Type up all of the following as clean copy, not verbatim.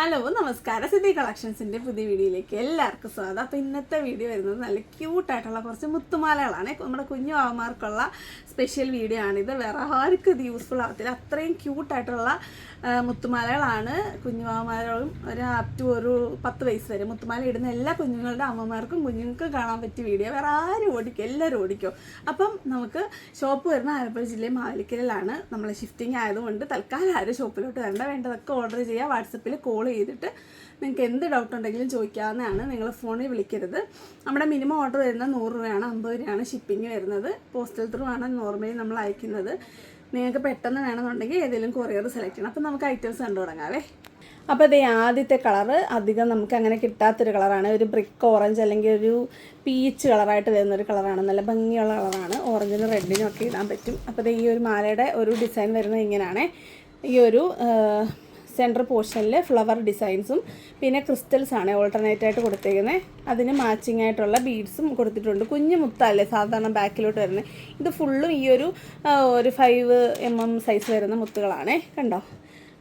Hello നമസ്കാരം സിദ്ധി കളക്ഷൻസിൻ്റെ പുതിയ വീഡിയോയിലേക്ക് എല്ലാവർക്കും സ്വാഗതം. അപ്പോൾ ഇന്നത്തെ വീഡിയോ വരുന്നത് നല്ല ക്യൂട്ടായിട്ടുള്ള കുറച്ച് മുത്തുമാലകളാണ്. നമ്മുടെ കുഞ്ഞു മാമാർക്കുള്ള സ്പെഷ്യൽ വീഡിയോ ആണിത്. വേറെ ആർക്കും ഇത് യൂസ്ഫുൾ ആവത്തില്ല, അത്രയും ക്യൂട്ടായിട്ടുള്ള മുത്തുമാലകളാണ്. കുഞ്ഞുമാമാരും അപ് ടു ഒരു 10 വയസ്സ് വരെ മുത്തുമാല ഇടുന്ന എല്ലാ കുഞ്ഞുങ്ങളുടെ അമ്മമാർക്കും കുഞ്ഞുങ്ങൾക്കും കാണാൻ പറ്റിയ വീഡിയോ. വേറെ ആരും ഓടിക്കും, എല്ലാവരും ഓടിക്കും. അപ്പം നമുക്ക് ഷോപ്പ് വരുന്ന ആലപ്പുഴ ജില്ലയിൽ മാവേലിക്കരയിലാണ്. നമ്മൾ ഷിഫ്റ്റിംഗ് ആയതുകൊണ്ട് തൽക്കാലം ആരും ഷോപ്പിലോട്ട് വരണ്ട, വേണ്ടതൊക്കെ ഓർഡർ ചെയ്യുക. വാട്സപ്പിൽ കോൾ ചെയ്തിട്ട് നിങ്ങൾക്ക് എന്ത് ഡൗട്ട് ഉണ്ടെങ്കിലും ചോദിക്കാവുന്നതാണ്. നിങ്ങൾ ഫോണിൽ വിളിക്കരുത്. നമ്മുടെ മിനിമം ഓർഡർ വരുന്നത് 100 രൂപയാണ്, 50 രൂപയാണ് ഷിപ്പിംഗ് വരുന്നത്. പോസ്റ്റൽ ത്രൂ ആണ് നോർമലി നമ്മൾ അയക്കുന്നത്. നിങ്ങൾക്ക് പെട്ടെന്ന് വേണമെന്നുണ്ടെങ്കിൽ ഏതെങ്കിലും കൊറിയർ സെലക്ട് ചെയ്യണം. അപ്പോൾ നമുക്ക് ഐറ്റംസ് കണ്ടു തുടങ്ങാവേ. അപ്പോൾ ഇത് ആദ്യത്തെ കളറ് അധികം നമുക്ക് അങ്ങനെ കിട്ടാത്തൊരു കളറാണ്. ഒരു ബ്രിക്ക് ഓറഞ്ച് അല്ലെങ്കിൽ ഒരു പീച്ച് കളറായിട്ട് വരുന്നൊരു കളറാണ്. നല്ല ഭംഗിയുള്ള കളറാണ്. ഓറഞ്ചിനും റെഡിനും ഒക്കെ ഇടാൻ പറ്റും. അപ്പോൾ ഈ ഒരു മാലയുടെ ഒരു ഡിസൈൻ വരുന്നത് ഇങ്ങനെയാണ്. ഈ ഒരു സെൻറ്റർ പോർഷനിൽ ഫ്ലവർ ഡിസൈൻസും പിന്നെ ക്രിസ്റ്റൽസാണ് ഓൾട്ടർനേറ്റ് ആയിട്ട് കൊടുത്തേക്കുന്നത്. അതിന് മാച്ചിങ് ആയിട്ടുള്ള ബീഡ്സും കൊടുത്തിട്ടുണ്ട്. കുഞ്ഞു മുത്തല്ലേ സാധാരണ ബാക്കിലോട്ട് വരുന്നത്. ഇത് ഫുള്ളും ഈ ഒരു 5 mm സൈസ് വരുന്ന മുത്തുകളാണ്. കണ്ടോ,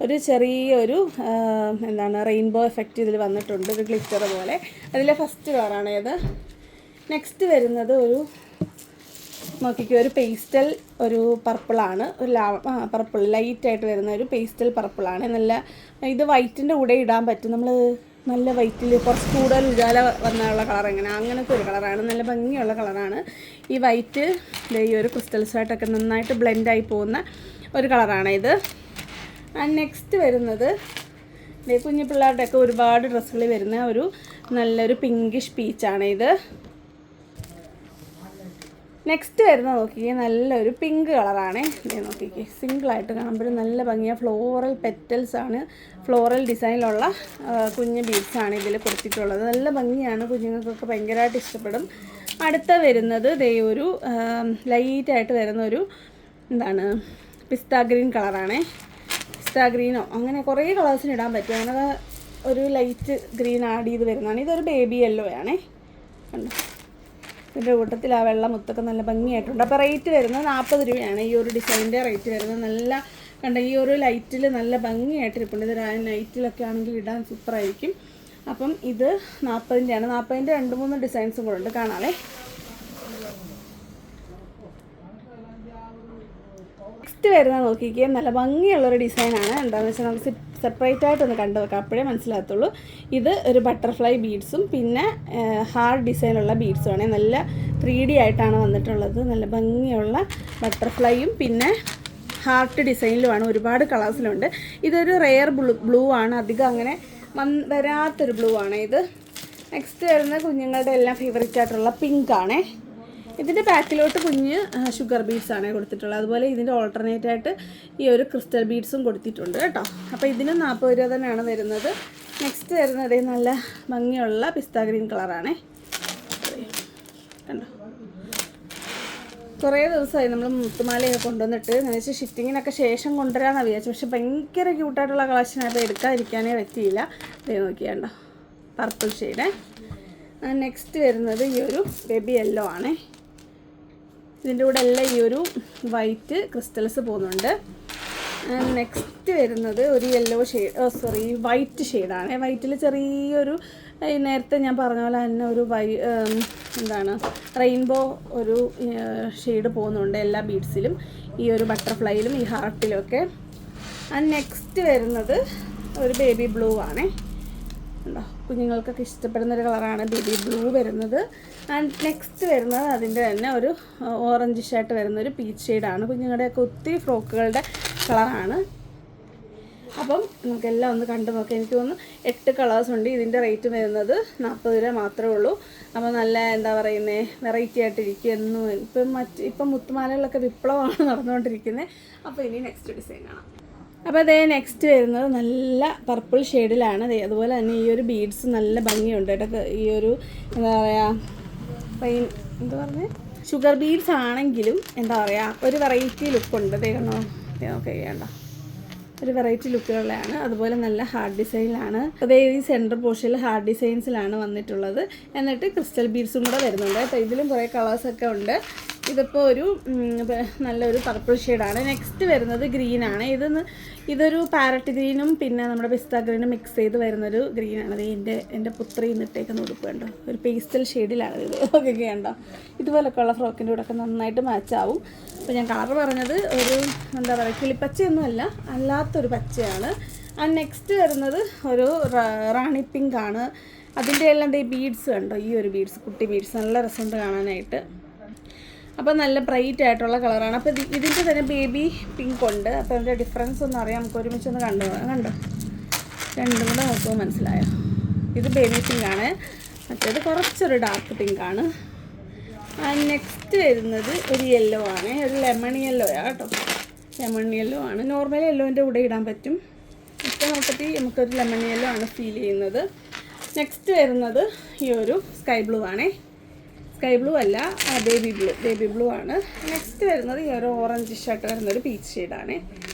ഒരു ചെറിയൊരു റെയിൻബോ എഫക്റ്റ് ഇതിൽ വന്നിട്ടുണ്ട്, ഒരു ഗ്ലിറ്റർ പോലെ. അതിലെ ഫസ്റ്റ് കളറാണ് ഇത്. നെക്സ്റ്റ് വരുന്നത് ഒരു നോക്കിക്കോ, ഒരു പേസ്റ്റൽ ഒരു പർപ്പിളാണ്. ഒരു പർപ്പിൾ ലൈറ്റായിട്ട് വരുന്ന ഒരു പേസ്റ്റൽ പർപ്പിളാണ്. നല്ല ഇത് വൈറ്റിൻ്റെ കൂടെ ഇടാൻ പറ്റും. നമ്മൾ നല്ല വൈറ്റിൽ കുറച്ച് കൂടുതൽ ഉജാല വന്നുള്ള കളർ അങ്ങനത്തെ ഒരു കളറാണ്. നല്ല ഭംഗിയുള്ള കളറാണ്. ഈ വൈറ്റ് ഈ ഒരു ക്രിസ്റ്റൽസായിട്ടൊക്കെ നന്നായിട്ട് ബ്ലെൻഡായി പോകുന്ന ഒരു കളറാണ് ഇത്. ആൻഡ് നെക്സ്റ്റ് വരുന്നത് കുഞ്ഞു പിള്ളേരുടെയൊക്കെ ഒരുപാട് ഡ്രസ്സുകളിൽ വരുന്ന ഒരു നല്ലൊരു പിങ്കിഷ് പീച്ചാണ് ഇത്. നെക്സ്റ്റ് വരുന്നത് നോക്കിക്കേ, നല്ലൊരു പിങ്ക് കളറാണ്. ഇതേ നോക്കിക്കേ, സിംഗിളായിട്ട് കാണുമ്പോഴും നല്ല ഭംഗിയാണ്. ഫ്ലോറൽ പെറ്റൽസാണ്, ഫ്ലോറൽ ഡിസൈനിലുള്ള കുഞ്ഞ് ബീഡ്സാണ് ഇതിൽ കൊടുത്തിട്ടുള്ളത്. നല്ല ഭംഗിയാണ്, കുഞ്ഞുങ്ങൾക്കൊക്കെ ഭയങ്കരമായിട്ട് ഇഷ്ടപ്പെടും. അടുത്ത വരുന്നത് ദേ ഒരു ലൈറ്റായിട്ട് വരുന്നൊരു പിസ്ത ഗ്രീൻ കളറാണ്. പിസ്ത ഗ്രീനോ അങ്ങനെ കുറേ കളേഴ്സിന് ഇടാൻ പറ്റും. അങ്ങനെ ഒരു ലൈറ്റ് ഗ്രീൻ ആഡ് ചെയ്ത് വരുന്നതാണ്. ഇതൊരു ബേബി യെല്ലോ ആണേ. കണ്ടോ, ഇതിൻ്റെ കൂട്ടത്തിൽ ആ വെള്ള മുത്തൊക്കെ നല്ല ഭംഗിയായിട്ടുണ്ട്. അപ്പോൾ റേറ്റ് വരുന്നത് 40 രൂപയാണ്. ഈ ഒരു ഡിസൈനിൻ്റെ റേറ്റ് വരുന്നത്. നല്ല കണ്ട ഈ ഒരു ലൈറ്റിൽ നല്ല ഭംഗിയായിട്ടിരിപ്പുണ്ട്. ഇത് നൈറ്റിലൊക്കെ ആണെങ്കിൽ ഇടാൻ സൂപ്പറായിരിക്കും. അപ്പം ഇത് 40-ൻ്റെയാണ്. 40-ൻ്റെ 2-3 ഡിസൈൻസും കൂടെ ഉണ്ട്, കാണാവേ. നെക്സ്റ്റ് വരുന്നത് നോക്കിക്കുക, നല്ല ഭംഗിയുള്ളൊരു ഡിസൈനാണ്. എന്താണെന്ന് വെച്ചാൽ നമുക്ക് സെപ്പറേറ്റ് ആയിട്ടൊന്ന് കണ്ടു വെക്കാം, അപ്പോഴേ മനസ്സിലാകത്തുള്ളൂ. ഇത് ഒരു ബട്ടർഫ്ലൈ ബീഡ്സും പിന്നെ ഹാർഡ് ഡിസൈനുള്ള ബീഡ്സുമാണ്. നല്ല 3D ആയിട്ടാണ് വന്നിട്ടുള്ളത്. നല്ല ഭംഗിയുള്ള ബട്ടർഫ്ലൈയും പിന്നെ ഹാർട്ട് ഡിസൈനിലുമാണ്. ഒരുപാട് കളേഴ്സിലുണ്ട്. ഇതൊരു റെയർ ബ്ലൂ ആണ്, അധികം അങ്ങനെ വരാത്തൊരു ബ്ലൂ ആണ് ഇത്. നെക്സ്റ്റ് വരുന്ന കുഞ്ഞുങ്ങളുടെ എല്ലാം ഫേവറേറ്റ് ആയിട്ടുള്ള പിങ്ക് ആണേ. ഇതിൻ്റെ ബാക്കിലോട്ട് കുഞ്ഞ് ഷുഗർ ബീഡ്സാണ് കൊടുത്തിട്ടുള്ളത്. അതുപോലെ ഇതിൻ്റെ ഓൾട്ടർനേറ്റ് ആയിട്ട് ഈ ഒരു ക്രിസ്റ്റൽ ബീഡ്സും കൊടുത്തിട്ടുണ്ട് കേട്ടോ. അപ്പോൾ ഇതിന് 40 രൂപ തന്നെയാണ് വരുന്നത്. നെക്സ്റ്റ് വരുന്നത് നല്ല ഭംഗിയുള്ള പിസ്ത ഗ്രീൻ കളറാണേ. കണ്ടോ, കുറേ ദിവസമായി നമ്മൾ മുത്തുമാലയൊക്കെ കൊണ്ടുവന്നിട്ട് വെച്ചാൽ ഷിഫ്റ്റിങ്ങിനൊക്കെ ശേഷം കൊണ്ടുവരാമെന്ന് വിചാരിച്ചു. പക്ഷെ ഭയങ്കര ക്യൂട്ടായിട്ടുള്ള കളക്ഷനായപ്പോൾ എടുക്കാതിരിക്കാനേ പറ്റിയില്ല. ഇത് നോക്കിയാണ്ടോ, പർപ്പിൾ ഷെയ്ഡ്. നെക്സ്റ്റ് വരുന്നത് ഈ ഒരു ബേബി യെല്ലോ ആണേ. ഇതിൻ്റെ കൂടെ എല്ലാം ഈ ഒരു വൈറ്റ് ക്രിസ്റ്റൽസ് പോകുന്നുണ്ട്. നെക്സ്റ്റ് വരുന്നത് ഒരു യെല്ലോ ഷെയ്ഡ് വൈറ്റ് ഷെയ്ഡാണ്. വൈറ്റിൽ ചെറിയൊരു നേരത്തെ ഞാൻ പറഞ്ഞ പോലെ തന്നെ ഒരു റെയിൻബോ ഒരു ഷെയ്ഡ് പോകുന്നുണ്ട് എല്ലാ ബീഡ്സിലും, ഈ ഒരു ബട്ടർഫ്ലൈയിലും ഈ ഹാർട്ടിലും ഒക്കെ. നെക്സ്റ്റ് വരുന്നത് ഒരു ബേബി ബ്ലൂ ആണേ. ഉണ്ടോ, കുഞ്ഞുങ്ങൾക്കൊക്കെ ഇഷ്ടപ്പെടുന്നൊരു കളറാണ് ബേബി ബ്ലൂ വരുന്നത്. ആൻഡ് നെക്സ്റ്റ് വരുന്നത് അതിൻ്റെ തന്നെ ഒരു ഓറഞ്ച് ഷർട്ട് വരുന്നൊരു പീച്ച് ഷെയ്ഡാണ്. കുഞ്ഞുങ്ങളുടെയൊക്കെ ഒത്തിരി ഫ്രോക്കുകളുടെ കളറാണ്. അപ്പം നമുക്കെല്ലാം ഒന്ന് കണ്ടു നോക്കാം. എനിക്ക് തോന്നുന്നു 8 കളേഴ്സ് ഉണ്ട്. ഇതിൻ്റെ റേറ്റ് വരുന്നത് 40 രൂപ മാത്രമേ ഉള്ളൂ. അപ്പോൾ നല്ല വെറൈറ്റി ആയിട്ടിരിക്കും എന്നും. ഇപ്പം മുത്തുമാലകളിലൊക്കെ വിപ്ലവമാണ് നടന്നുകൊണ്ടിരിക്കുന്നത്. അപ്പോൾ ഇനി നെക്സ്റ്റ് ഡിസൈൻ കാണാം. അപ്പോൾ അതേ നെക്സ്റ്റ് വരുന്നത് നല്ല പർപ്പിൾ ഷെയ്ഡിലാണ്. അതുപോലെ തന്നെ ഈ ഒരു ബീഡ്സ് നല്ല ഭംഗിയുണ്ട് കേട്ടോ. ഈ ഒരു ഷുഗർ ബീഡ്സ് ആണെങ്കിലും ഒരു വെറൈറ്റി ലുക്കുണ്ട്. നോക്കേണ്ട ഒരു വെറൈറ്റി ലുക്കുകളാണ്. അതുപോലെ നല്ല ഹാർഡ് ഡിസൈനിലാണ്. അതേ ഈ സെൻറ്റർ പോർഷനിൽ ഹാർഡ് ഡിസൈൻസിലാണ് വന്നിട്ടുള്ളത്. എന്നിട്ട് ക്രിസ്റ്റൽ ബീഡ്സും കൂടെ വരുന്നുണ്ട് കേട്ടോ. ഇതിലും കുറേ കളേഴ്സൊക്കെ ഉണ്ട്. ഇതിപ്പോൾ ഒരു നല്ലൊരു പർപ്പിൾ ഷെയ്ഡാണ്. നെക്സ്റ്റ് വരുന്നത് ഗ്രീനാണ്. ഇതൊരു പാരറ്റ് ഗ്രീനും പിന്നെ നമ്മുടെ പിസ്ത ഗ്രീനും മിക്സ് ചെയ്ത് വരുന്നൊരു ഗ്രീനാണ്. എൻ്റെ പുത്രി ഇന്നിട്ടേക്കുന്ന ഉടുപ്പ് കണ്ടോ, ഒരു പേസ്റ്റൽ ഷെയ്ഡിലാണ് ഇത്. ഓക്കെ കണ്ടോ, ഇതുപോലൊക്കെ ഉള്ള ഫ്രോക്കിൻ്റെ കൂടെ ഒക്കെ നന്നായിട്ട് മാച്ചാവും. അപ്പോൾ ഞാൻ കളർ പറഞ്ഞത് ഒരു എന്താ പറയുക കിളിപ്പച്ചയൊന്നുമല്ല, അല്ലാത്തൊരു പച്ചയാണ്. നെക്സ്റ്റ് വരുന്നത് ഒരു റാണി പിങ്ക് ആണ്. അതിൻ്റെ എല്ലാം ബീഡ്സ് കണ്ടോ, ഈ ഒരു ബീഡ്സ്, കുട്ടി ബീഡ്സ്, നല്ല രസമുണ്ട് കാണാനായിട്ട്. അപ്പോൾ നല്ല ബ്രൈറ്റ് ആയിട്ടുള്ള കളറാണ്. അപ്പോൾ ഇതിൻ്റെ തന്നെ ബേബി പിങ്ക് ഉണ്ട്. അപ്പോൾ അതിൻ്റെ ഡിഫറൻസ് ഒന്നും അറിയാം, നമുക്ക് ഒരുമിച്ചൊന്ന് കണ്ടോ രണ്ടും കൂടെ നോക്കുമ്പോൾ മനസ്സിലായോ. ഇത് ബേബി പിങ്ക് ആണ്, മറ്റേത് കുറച്ചൊരു ഡാർക്ക് പിങ്ക് ആണ്. നെക്സ്റ്റ് വരുന്നത് ഒരു യെല്ലോ ആണ്, ഒരു ലെമൺ യെല്ലോയാണ് കേട്ടോ. ലെമൺ യെല്ലോ ആണ്. നോർമൽ യെല്ലോൻ്റെ കൂടെ ഇടാൻ പറ്റും. ഇപ്പോൾ നോക്കത്തി നമുക്കൊരു ലെമൺ യെല്ലോ ആണ് ഫീൽ ചെയ്യുന്നത്. നെക്സ്റ്റ് വരുന്നത് ഈ ഒരു സ്കൈ ബ്ലൂ ആണേ. സ്കൈ ബ്ലൂ അല്ല, ബേബി ബ്ലൂ ആണ്. നെക്സ്റ്റ് വരുന്നത് ഈ ഒരു ഓറഞ്ച് ഷർട്ട് വരുന്നൊരു പീച്ച് ഷെയ്ഡാണ്.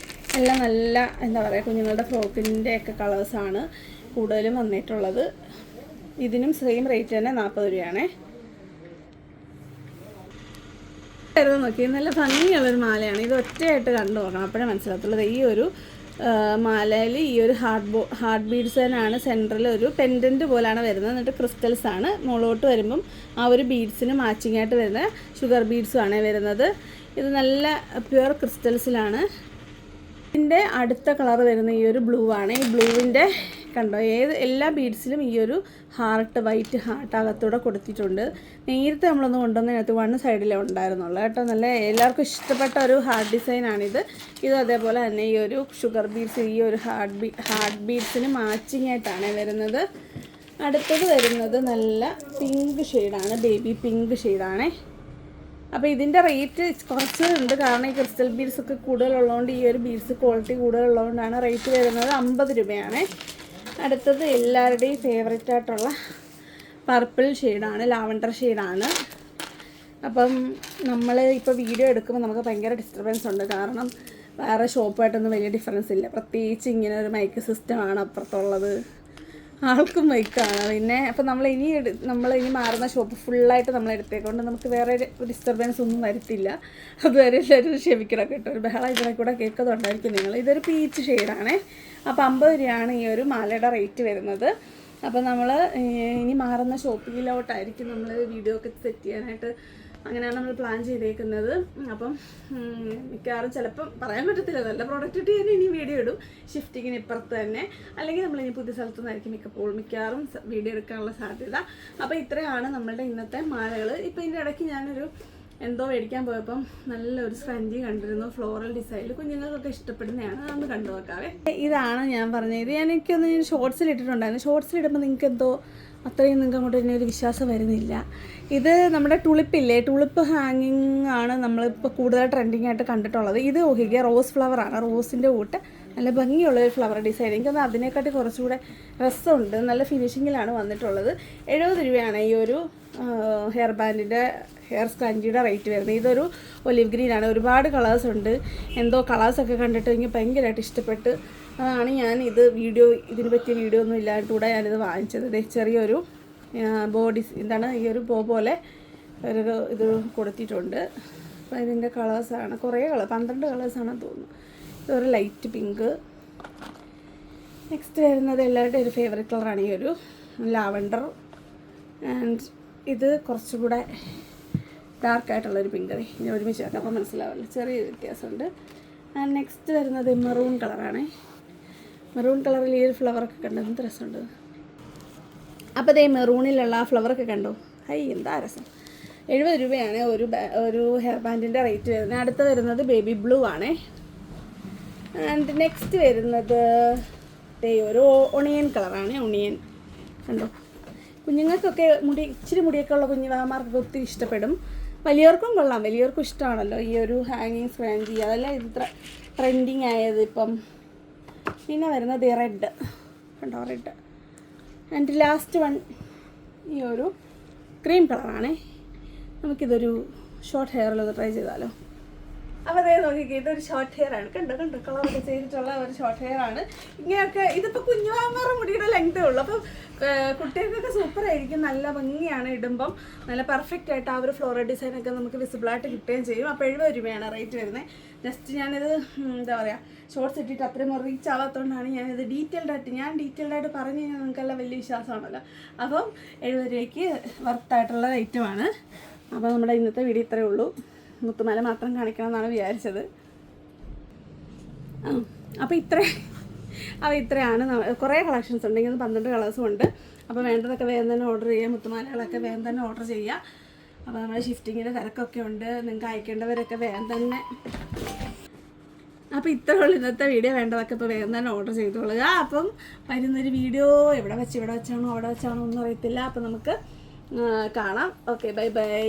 എല്ലാം നല്ല എന്താ പറയുക കുഞ്ഞുങ്ങളുടെ ഫ്രോക്കിൻ്റെ ഒക്കെ കളേഴ്സാണ് കൂടുതലും വന്നിട്ടുള്ളത്. ഇതിനും സെയിം റേറ്റ് തന്നെ 40 രൂപയാണേ. വരുന്നത് നോക്കി, നല്ല ഭംഗിയുള്ളൊരു മാലയാണ്. ഇത് ഒറ്റയായിട്ട് കണ്ടു നോക്കണം, അപ്പോഴേ മനസ്സിലാകത്തുള്ളത്. ഈ ഒരു മാലയിൽ ഈ ഒരു ഹാർട്ട് ബീഡ്സ് തന്നെയാണ് സെൻറ്ററിൽ ഒരു പെൻഡൻറ്റ് പോലെയാണ് വരുന്നത്. എന്നിട്ട് ക്രിസ്റ്റൽസ് ആണ്. മുകളോട്ട് വരുമ്പം ആ ഒരു ബീഡ്സിന് മാച്ചിങ് ആയിട്ട് വരുന്ന ഷുഗർ ബീഡ്സും ആണ് വരുന്നത്. ഇത് നല്ല പ്യുവർ ക്രിസ്റ്റൽസിലാണ്. ഇതിൻ്റെ അടുത്ത കളർ വരുന്ന ഈ ഒരു ബ്ലൂ ആണ്. ഈ ബ്ലൂവിൻ്റെ കണ്ടോ എല്ലാ ബീഡ്സിലും ഈ ഒരു വൈറ്റ് ഹാർട്ട് അകത്തൂടെ കൊടുത്തിട്ടുണ്ട്. നേരത്തെ നമ്മളൊന്ന് കൊണ്ടുവന്നതിനകത്ത് വൺ സൈഡിലേ ഉണ്ടായിരുന്നുള്ളൂ കേട്ടോ. നല്ല എല്ലാവർക്കും ഇഷ്ടപ്പെട്ട ഒരു ഹാർട്ട് ഡിസൈനാണിത്. ഇത് അതേപോലെ തന്നെ ഈ ഒരു ഷുഗർ ബീഡ്സ് ഈ ഒരു ഹാർട്ട് ബീഡ്സിന് മാച്ചിങ് ആയിട്ടാണ് വരുന്നത്. അടുത്തത് വരുന്നത് നല്ല പിങ്ക് ഷെയ്ഡാണ്, ബേബി പിങ്ക് ഷെയ്ഡാണ്. അപ്പോൾ ഇതിൻ്റെ റേറ്റ് കുറച്ച് ഉണ്ട്, കാരണം ഈ ക്രിസ്റ്റൽ ബീഡ്സ് ഒക്കെ കൂടുതലുള്ളതുകൊണ്ട്, ഈ ഒരു ബീഡ്സ് ക്വാളിറ്റി കൂടുതലുള്ളതുകൊണ്ടാണ് റേറ്റ് വരുന്നത് 50 രൂപയാണ്. അടുത്തത് എല്ലാവരുടെയും ഫേവറേറ്റ് ആയിട്ടുള്ള പർപ്പിൾ ഷെയ്ഡാണ്, ലാവൻഡർ ഷെയ്ഡാണ്. അപ്പം നമ്മൾ ഇപ്പോൾ വീഡിയോ എടുക്കുമ്പോൾ നമുക്ക് ഭയങ്കര ഡിസ്റ്റർബൻസ് ഉണ്ട്, കാരണം വേറെ ഷോപ്പായിട്ടൊന്നും വലിയ ഡിഫറൻസ് ഇല്ല. പ്രത്യേകിച്ച് ഇങ്ങനെ ഒരു മൈക്ക് സിസ്റ്റമാണ് അപ്പുറത്തുള്ളത്, ആൾക്കും മൈക്കാണ്. പിന്നെ അപ്പോൾ നമ്മളിനി മാറുന്ന ഷോപ്പ് ഫുള്ളായിട്ട് നമ്മൾ എടുത്തേക്കൊണ്ട് നമുക്ക് വേറെ ഡിസ്റ്റർബൻസ് ഒന്നും വരുത്തില്ല. അതുവരെ എല്ലാവരും ക്ഷമിക്കണം കേട്ടോ, ഒരു ബഹളം ഇതിനെ കൂടെ കേൾക്കുന്നുണ്ടായിരിക്കും നിങ്ങൾ. ഇതൊരു പീച്ച് ഷെയ്ഡാണേ. അപ്പോൾ 50 രൂപയാണ് ഈ ഒരു മാലയുടെ റേറ്റ് വരുന്നത്. അപ്പോൾ നമ്മൾ ഇനി മാറുന്ന ഷോപ്പിങ്ങിലോട്ടായിരിക്കും നമ്മൾ വീഡിയോ ഒക്കെ സെറ്റ് ചെയ്യാനായിട്ട്, അങ്ങനെയാണ് നമ്മൾ പ്ലാൻ ചെയ്തേക്കുന്നത്. അപ്പം മിക്കവാറും ചിലപ്പം പറയാൻ പറ്റത്തില്ല, നല്ല പ്രോഡക്റ്റ് ഇട്ട് തന്നെ ഇനി വീഡിയോ ഇടും ഷിഫ്റ്റിങ്ങിന് ഇപ്പുറത്ത് തന്നെ, അല്ലെങ്കിൽ നമ്മളിനി പുതിയ സ്ഥലത്തു നിന്നായിരിക്കും മിക്കവാറും വീഡിയോ എടുക്കാനുള്ള സാധ്യത. അപ്പോൾ ഇത്രയാണ് നമ്മളുടെ ഇന്നത്തെ മാലകൾ. ഇപ്പോൾ ഇതിൻ്റെ ഇടയ്ക്ക് ഞാനൊരു എന്തോ മേടിക്കാൻ പോയപ്പം നല്ലൊരു സ്ക്രഞ്ചി കണ്ടിരുന്നു, ഫ്ലോറൽ ഡിസൈനിൽ. കുഞ്ഞുങ്ങൾക്കൊക്കെ ഇഷ്ടപ്പെടുന്നതാണ്, അതൊന്ന് കണ്ടു നോക്കാവേ. ഇതാണ് ഞാൻ പറഞ്ഞത്. ഞാൻ ഷോർട്സിൽ ഇട്ടിട്ടുണ്ടായിരുന്നു. ഷോർട്സിലിടുമ്പോൾ നിങ്ങൾക്ക് എന്തോ അത്രയും നിങ്ങൾക്ക് അങ്ങോട്ട് തന്നെ ഒരു വിശ്വാസം വരുന്നില്ല. ഇത് നമ്മുടെ ടുളിപ്പില്ലേ, ടുളിപ്പ് ഹാങ്ങിങ് ആണ് നമ്മളിപ്പോൾ കൂടുതൽ ട്രെൻഡിങ് ആയിട്ട് കണ്ടിട്ടുള്ളത്. ഇത് ഒഹിഗ റോസ് ഫ്ലവറാണ്, റോസിൻ്റെ കൂട്ട് നല്ല ഭംഗിയുള്ളൊരു ഫ്ലവർ ഡിസൈൻ. എനിക്കൊന്ന് അതിനെക്കാട്ടി കുറച്ചുകൂടെ രസമുണ്ട്, നല്ല ഫിനിഷിങ്ങിലാണ് വന്നിട്ടുള്ളത്. 70 രൂപയാണ് ഈ ഒരു ഹെയർ സ്ക്രഞ്ചിയുടെ റേറ്റ് വരുന്നത്. ഇതൊരു ഒലിവ് ഗ്രീനാണ്, ഒരുപാട് കളേഴ്സ് ഉണ്ട്. എന്തോ കളേഴ്സൊക്കെ കണ്ടിട്ട് എനിക്ക് ഭയങ്കരമായിട്ട് ഇഷ്ടപ്പെട്ട് അതാണ് ഞാൻ ഇതിന് പറ്റിയ വീഡിയോ ഒന്നും ഇല്ലാത്തൂടെ ഞാനിത് വാങ്ങിച്ചത്. ചെറിയൊരു ബോഡി ഈ ഒരു പോലെ ഒരു ഇത് കൊടുത്തിട്ടുണ്ട്. അപ്പോൾ ഇതിൻ്റെ കളേഴ്സാണ് കുറേ 12 കളേഴ്സാണെന്ന് തോന്നുന്നു. ഇതൊരു ലൈറ്റ് പിങ്ക്. നെക്സ്റ്റ് വരുന്നത് എല്ലാവരുടെയും ഒരു ഫേവറേറ്റ് കളറാണ് ഈ ഒരു ലാവൻഡർ. ആൻഡ് ഇത് കുറച്ചുകൂടെ ഡാർക്കായിട്ടുള്ളൊരു പിങ്ക്. ഇനി ഒരുമിച്ച് വെക്കാം, അപ്പോൾ മനസ്സിലാവില്ല, ചെറിയൊരു വ്യത്യാസമുണ്ട്. ആൻഡ് നെക്സ്റ്റ് വരുന്നത് മെറൂൺ കളറാണ്. മെറൂൺ കളറിൽ ഈ ഒരു ഫ്ലവറൊക്കെ കണ്ടോ, എന്ത് രസമുണ്ട്. അപ്പോൾ അതേ മെറൂണിലുള്ള ആ ഫ്ലവറൊക്കെ കണ്ടോ, എന്താ രസം. 70 രൂപയാണ് ഒരു ഹെയർ ബാൻഡിൻ്റെ റേറ്റ് വരുന്നത്. അടുത്ത വരുന്നത് ബേബി ബ്ലൂ ആണ്. ആൻഡ് നെക്സ്റ്റ് വരുന്നത് ഒരു ഒണിയൻ കളറാണ്. ഒണിയൻ കണ്ടോ, കുഞ്ഞുങ്ങൾക്കൊക്കെ ഇച്ചിരി മുടിയൊക്കെ ഉള്ള കുഞ്ഞുമാർക്കൊക്കെ ഒത്തിരി ഇഷ്ടപ്പെടും. വലിയവർക്കും കൊള്ളാം, വലിയവർക്കും ഇഷ്ടമാണല്ലോ ഈ ഒരു ഹാങ്ങിങ് സ്ക്രാഞ്ചി, അതെല്ലാം ഇത്ര ട്രെൻഡിങ് ആയത് ഇപ്പം. പിന്നെ വരുന്നത് റെഡ് കണ്ടോ, റെഡ്. ആൻഡ് ലാസ്റ്റ് വൺ ഈ ഒരു ക്രീം കളറാണേ. നമുക്കിതൊരു ഷോർട്ട് ഹെയറിലൊന്ന് ട്രൈ ചെയ്താലോ. അപ്പോൾ അതേ നോക്കിക്കേ, ഇതൊരു ഷോർട്ട് ഹെയർ ആണ്. കണ്ടോ കളറൊക്കെ ചെയ്തിട്ടുള്ള ഒരു ഷോർട്ട് ഹെയർ ആണ്. ഇങ്ങനെയൊക്കെ ഇതിപ്പോൾ കുഞ്ഞുമാമാരുടെ മുടിയുടെ ലെങ്തേ ഉള്ളൂ. അപ്പോൾ കുട്ടികൾക്കൊക്കെ സൂപ്പറായിരിക്കും, നല്ല ഭംഗിയാണ് ഇടുമ്പം, നല്ല പെർഫെക്റ്റ് ആയിട്ട് ആ ഒരു ഫ്ലോറൽ ഡിസൈനൊക്കെ നമുക്ക് വിസിബിളായിട്ട് കിട്ടുകയും ചെയ്യും. അപ്പോൾ 70 രൂപയാണ് റേറ്റ് വരുന്നത്. ജസ്റ്റ് ഞാനിത് എന്താ പറയുക, ഷോർട്സ് ഇട്ടിട്ട് അത്രയും റീച്ച് ആവാത്തതുകൊണ്ടാണ് ഞാനിത് ഡീറ്റെയിൽഡ് ആയിട്ട് പറഞ്ഞു കഴിഞ്ഞാൽ നിങ്ങൾക്കെല്ലാം വലിയ വിശ്വാസമാണല്ലോ. അപ്പം 70 രൂപയ്ക്ക് വർത്തായിട്ടുള്ള ഐറ്റമാണ്. അപ്പോൾ നമ്മുടെ ഇന്നത്തെ വീഡിയോ ഇത്രയേ ഉള്ളൂ. മുത്തുമാല മാത്രം കാണിക്കണം എന്നാണ് വിചാരിച്ചത്. അപ്പോൾ ഇത്രയാണ്. കുറേ കളക്ഷൻസ് ഉണ്ട്, ഇങ്ങനെ 12 കളേഴ്സും ഉണ്ട്. അപ്പോൾ വേണ്ടതൊക്കെ വേഗം തന്നെ ഓർഡർ ചെയ്യുക, മുത്തുമാലകളൊക്കെ വേഗം തന്നെ ഓർഡർ ചെയ്യുക. അപ്പോൾ നമ്മുടെ ഷിഫ്റ്റിങ്ങിൻ്റെ തിരക്കൊക്കെ ഉണ്ട്, നിങ്ങൾക്ക് അയക്കേണ്ടവരൊക്കെ വേഗം തന്നെ. അപ്പോൾ ഇത്രേ ഉള്ളൂ ഇന്നത്തെ വീഡിയോ. വേണ്ടതൊക്കെ ഇപ്പോൾ വേഗം തന്നെ ഓർഡർ ചെയ്തോളുക. അപ്പം വരുന്നൊരു വീഡിയോ ഇവിടെ വെച്ചാണോ അവിടെ വെച്ചാണോ ഒന്നും അറിയത്തില്ല. അപ്പോൾ നമുക്ക് കാണാം. Okay, bye bye.